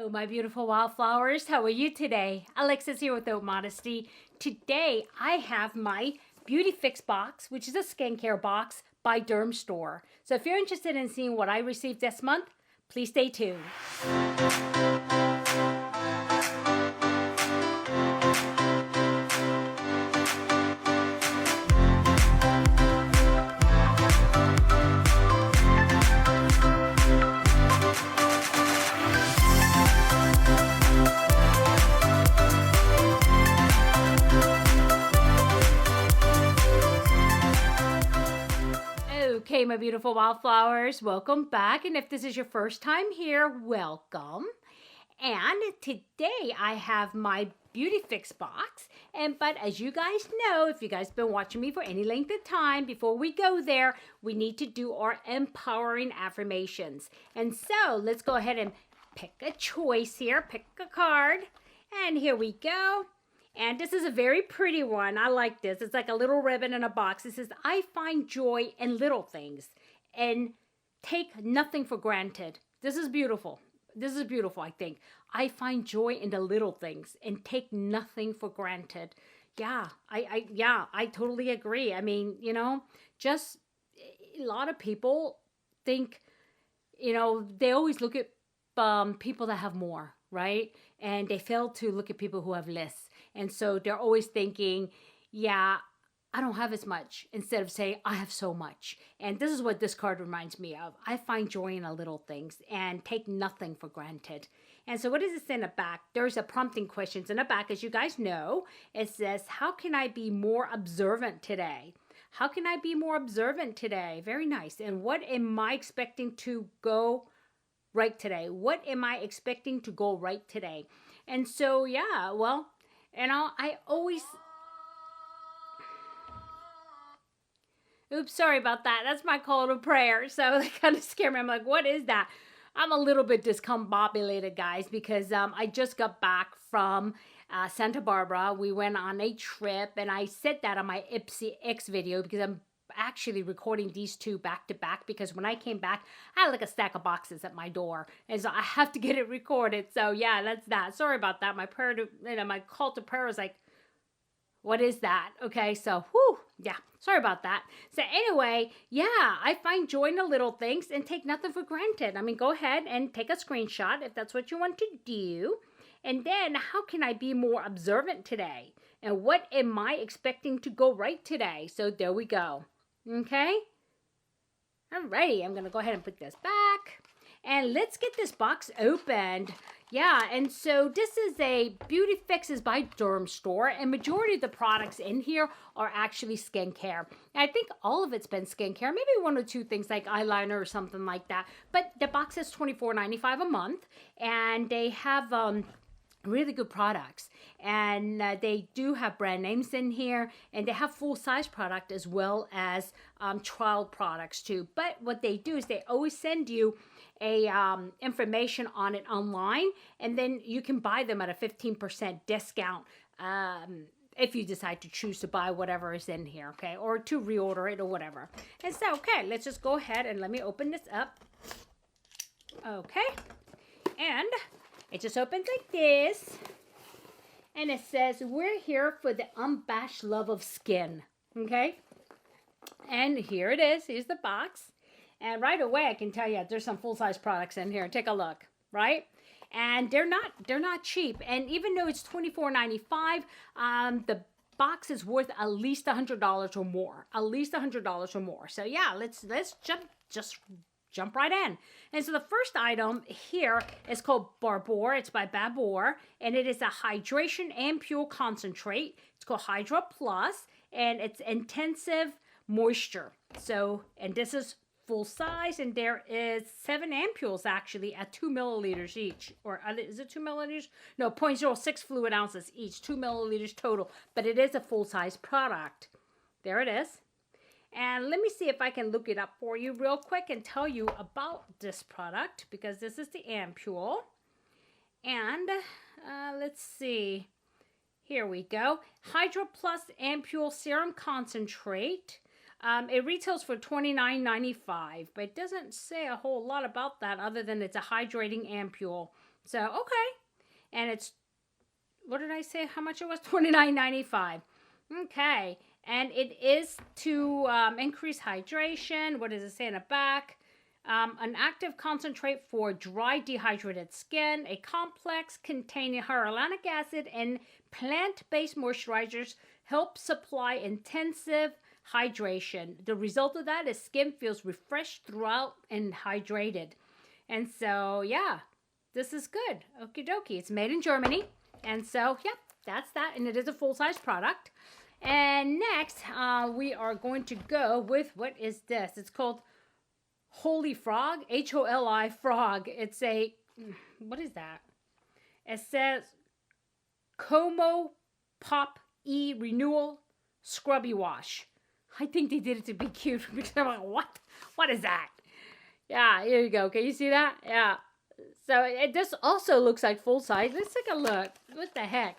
Hello, my beautiful wildflowers. How are you today? Alexa's here with Modesty. Today, I have my BeautyFix box, which is a skincare box by Dermstore. So if you're interested in seeing what I received this month, please stay tuned. Okay, my beautiful wildflowers, welcome back. And if this is your first time here, welcome. And today I have my BeautyFix box. But as you guys know, if you guys have been watching me for any length of time, before we go there, we need to do our empowering affirmations. And so let's go ahead and pick a choice here, pick a card. And here we go. And this is a very pretty one. I like this. It's like a little ribbon in a box. It says, I find joy in little things and take nothing for granted. This is beautiful. This is beautiful, I think. I find joy in the little things and take nothing for granted. Yeah, I totally agree. I mean, you know, just a lot of people think, you know, they always look at people that have more, right? And they fail to look at people who have less. And so they're always thinking, yeah, I don't have as much, instead of saying, I have so much. And this is what this card reminds me of. I find joy in the little things and take nothing for granted. And so what does it say in the back? There's a prompting questions in the back, as you guys know. It says, how can I be more observant today? How can I be more observant today? Very nice. And what am I expecting to go right today? What am I expecting to go right today? And so, yeah, well, and I always... Oops, sorry about that. That's my call to prayer. So that kind of scared me. I'm like, what is that? I'm a little bit discombobulated, guys, because I just got back from Santa Barbara. We went on a trip, and I said that on my IPSY video because I'm actually recording these two back to back, because when I came back, I had like a stack of boxes at my door, and so I have to get it recorded. So yeah, that's that. Sorry about that. My prayer to, you know, my call to prayer was like, what is that? Okay, so whew, yeah, sorry about that. So anyway, yeah, I find joy in the little things and take nothing for granted. I mean, go ahead and take a screenshot if that's what you want to do. And then, how can I be more observant today? And what am I expecting to go right today? So there we go. Okay? Alrighty, I'm going to go ahead and put this back. And let's get this box opened. Yeah, and so this is a BeautyFix is by Dermstore, and majority of the products in here are actually skincare. And I think all of it's been skincare, maybe one or two things like eyeliner or something like that. But the box is $24.95 a month, and they have really good products, and they do have brand names in here, and they have full-size product as well as trial products too. But what they do is they always send you a information on it online, and then you can buy them at a 15% discount if you decide to choose to buy whatever is in here, okay, or to reorder it or whatever. And so, okay, let's just go ahead and let me open this up. Okay, and it just opens like this, and it says, we're here for the unabashed love of skin, okay? And here it is. Here's the box. And right away, I can tell you, there's some full-size products in here. Take a look, right? And they're not cheap. And even though it's $24.95, the box is worth at least $100 or more. At least $100 or more. So yeah, let's jump right in. And so the first item here is called Barbor. It's by Babor, and it is a hydration ampoule concentrate. It's called Hydra Plus, and it's intensive moisture. So, and this is full size, and there is 7 ampoules actually at 2 milliliters each, or is it 2 milliliters? No, 0.06 fluid ounces each, 2 milliliters total, but it is a full size product. There it is. And let me see if I can look it up for you real quick and tell you about this product, because this is the ampoule. And let's see. Here we go. Hydra Plus Ampoule Serum Concentrate. It retails for $29.95, but it doesn't say a whole lot about that other than it's a hydrating ampoule. So, okay. And it's, what did I say? How much it was? $29.95. Okay. And it is to increase hydration. What does it say in the back? An active concentrate for dry, dehydrated skin. A complex containing hyaluronic acid and plant-based moisturizers help supply intensive hydration. The result of that is skin feels refreshed throughout and hydrated. And so, yeah, this is good. Okie dokie. It's made in Germany. And so, yeah, that's that. And it is a full-size product. And next, we are going to go with, what is this? It's called Holy Frog, Holi Frog. It's a, what is that? It says Como Pop E Renewal Scrubby Wash. I think they did it to be cute because I'm like, what? What is that? Yeah, here you go. Can you see that? Yeah. So this also looks like full size. Let's take a look. What the heck?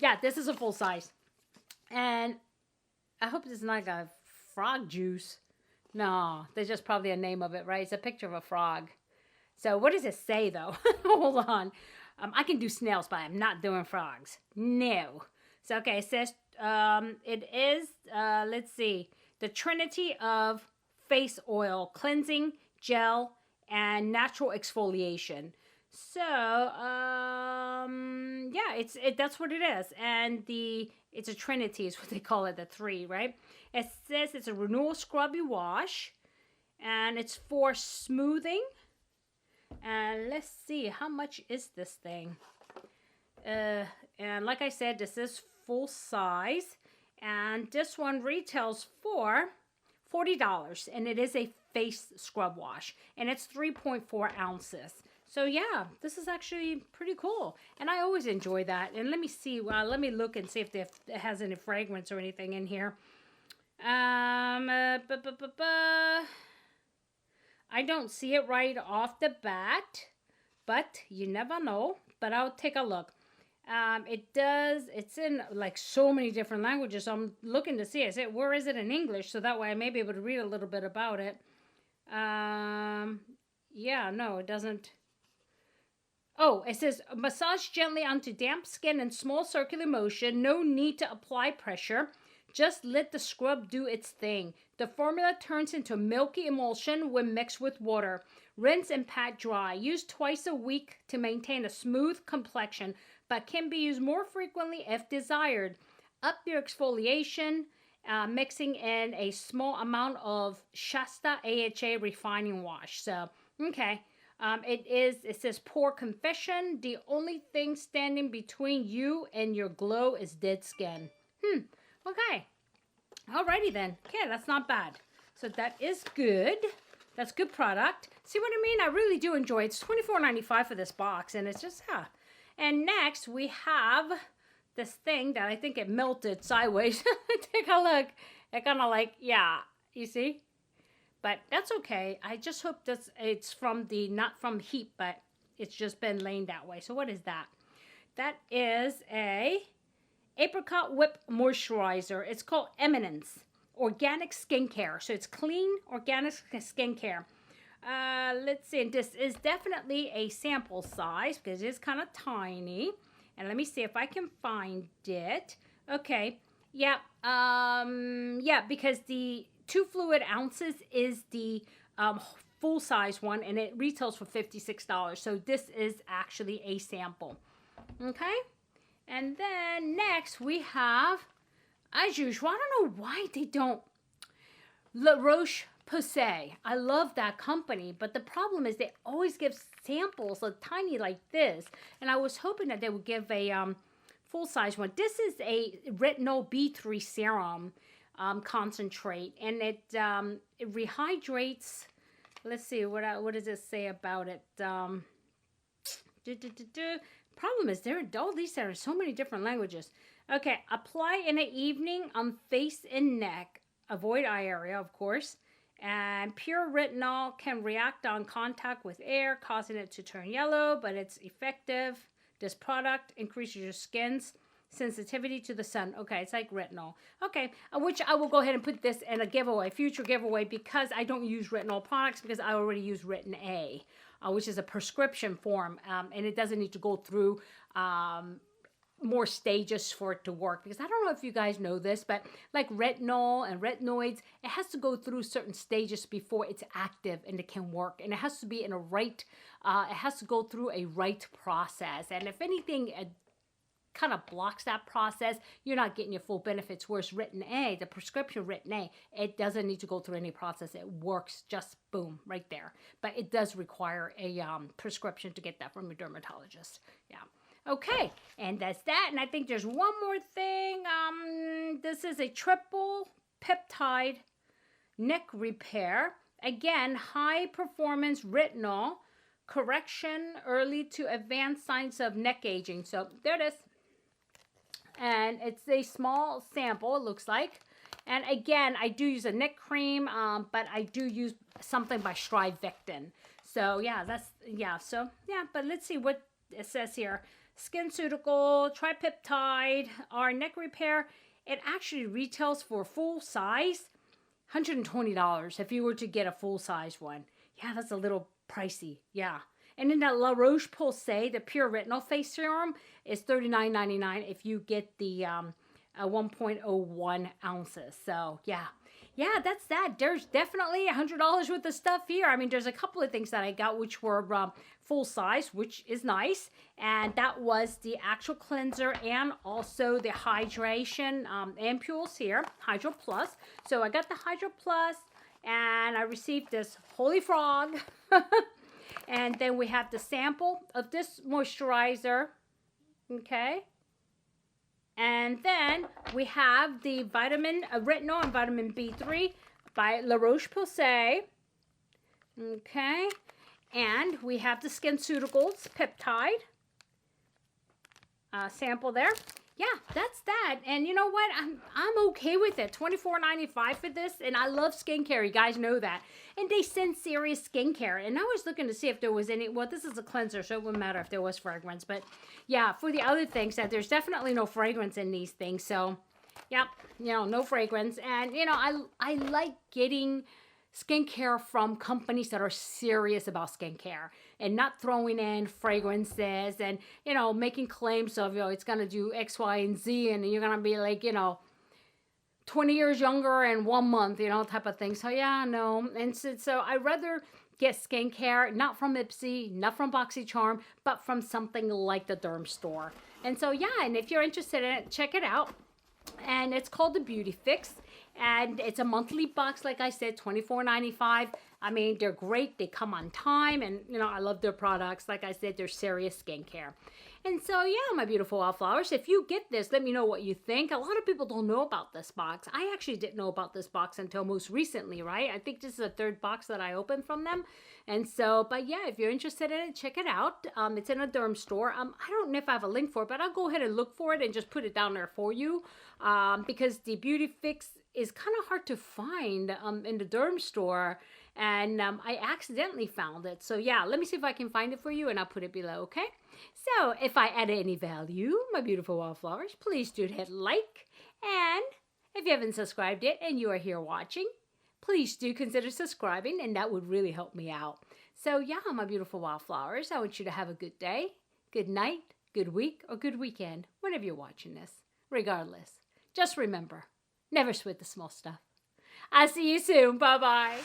Yeah, this is a full size. And I hope it's not like a frog juice. No, there's just probably a name of it, right? It's a picture of a frog. So what does it say, though? Hold on. I can do snails, but I'm not doing frogs. No. So, okay, it says it is, let's see, the Trinity of face oil, cleansing, gel, and natural exfoliation. So, yeah, that's what it is. And it's a Trinity is what they call it, the three, right? It says it's a renewal scrubby wash, and it's for smoothing. And let's see, how much is this thing? And like I said, this is full size, and this one retails for $40, and it is a face scrub wash, and it's 3.4 ounces. So yeah, this is actually pretty cool, and I always enjoy that. And let me see, let me look and see if it has any fragrance or anything in here. I don't see it right off the bat, but you never know. But I'll take a look. It's in like so many different languages. So I'm looking to see. I said, where is it in English? So that way I may be able to read a little bit about it. Yeah, no, it doesn't. Oh, it says massage gently onto damp skin in small circular motion. No need to apply pressure. Just let the scrub do its thing. The formula turns into milky emulsion when mixed with water. Rinse and pat dry. Use twice a week to maintain a smooth complexion, but can be used more frequently if desired. Up your exfoliation, mixing in a small amount of Shasta AHA refining wash. So, okay. It says poor confession. The only thing standing between you and your glow is dead skin. Okay. Alrighty then. Okay, that's not bad. So that is good. That's good product. See what I mean? I really do enjoy it. It's $24.95 for this box, and it's just, And next, we have this thing that I think it melted sideways. Take a look. It kind of like, yeah, you see? But that's okay. I just hope it's from not from heat, but it's just been laying that way. So what is that? That is a Apricot Whip Moisturizer. It's called Eminence Organic Skincare. So it's clean, organic skincare. Let's see. This is definitely a sample size because it is kind of tiny. And let me see if I can find it. Okay. Yeah. Yeah, because the 2 fluid ounces is the full size one, and it retails for $56. So this is actually a sample. Okay. And then next we have, as usual, I don't know why they don't, La Roche-Posay. I love that company, but the problem is they always give samples like tiny like this, and I was hoping that they would give a full-size one. This is a retinol B3 serum concentrate, and it rehydrates. Let's see, what does it say about it? Problem is, all these are in so many different languages. Okay, apply in the evening on face and neck. Avoid eye area, of course. And pure retinol can react on contact with air, causing it to turn yellow, but it's effective. This product increases your skin's sensitivity to the sun. Okay, it's like retinol. Okay, which I will go ahead and put this in a giveaway, future giveaway, because I don't use retinol products because I already use Retin A. which is a prescription form, and it doesn't need to go through more stages for it to work. Because I don't know if you guys know this, but like retinol and retinoids, it has to go through certain stages before it's active and it can work. And it has to be in a right, it has to go through a right process. And if anything, kind of blocks that process, you're not getting your full benefits. Whereas Retin A, the prescription Retin A, it doesn't need to go through any process. It works just boom right there. But it does require a prescription to get that from a dermatologist. Yeah. Okay, and that's that. And I think there's one more thing. This is a triple peptide neck repair. Again, high performance retinol correction, early to advanced signs of neck aging. So there it is. And it's a small sample, it looks like. And again, I do use a neck cream, but I do use something by Strivectin. So yeah, but let's see what it says here. SkinCeutical, tripeptide, our neck repair. It actually retails for full size, $120 if you were to get a full size one. Yeah, that's a little pricey, yeah. And then the La Roche-Posay, the Pure Retinol Face Serum, is $39.99 if you get the 1.01 ounces. So, yeah, that's that. There's definitely $100 worth of stuff here. I mean, there's a couple of things that I got which were full size, which is nice. And that was the actual cleanser and also the hydration ampoules here, Hydro Plus. So I got the Hydro Plus and I received this Holy Frog. And then we have the sample of this moisturizer, okay? And then we have the retinol and vitamin B3 by La Roche-Posay, okay? And we have the SkinCeuticals peptide sample there. Yeah, that's that. And you know what? I'm okay with it. $24.95 for this. And I love skincare. You guys know that. And they send serious skincare. And I was looking to see if there was any. Well, this is a cleanser, so it wouldn't matter if there was fragrance. But yeah, for the other things, that there's definitely no fragrance in these things. So, yep, no fragrance. And, I like getting skincare from companies that are serious about skincare and not throwing in fragrances and, making claims of, it's going to do X, Y, and Z. And you're going to be like, 20 years younger in 1 month, type of thing. So, yeah, no. And so I'd rather get skincare, not from IPSY, not from BoxyCharm, but from something like the Dermstore. And so, yeah, and if you're interested in it, check it out. And it's called the BeautyFix. And it's a monthly box, like I said, $24.95. I mean, they're great. They come on time. And, I love their products. Like I said, they're serious skincare. And so, yeah, my beautiful wildflowers, if you get this, let me know what you think. A lot of people don't know about this box. I actually didn't know about this box until most recently, right? I think this is the third box that I opened from them. And so, but yeah, if you're interested in it, check it out. It's in a Dermstore. I don't know if I have a link for it, but I'll go ahead and look for it and just put it down there for you. Because the BeautyFix is kind of hard to find in the Dermstore. And I accidentally found it. So yeah, let me see if I can find it for you and I'll put it below, okay? So if I added any value, my beautiful wildflowers, please do hit like. And if you haven't subscribed yet and you are here watching, please do consider subscribing and that would really help me out. So yeah, my beautiful wildflowers, I want you to have a good day, good night, good week, or good weekend, whenever you're watching this. Regardless, just remember, never sweat the small stuff. I'll see you soon. Bye-bye.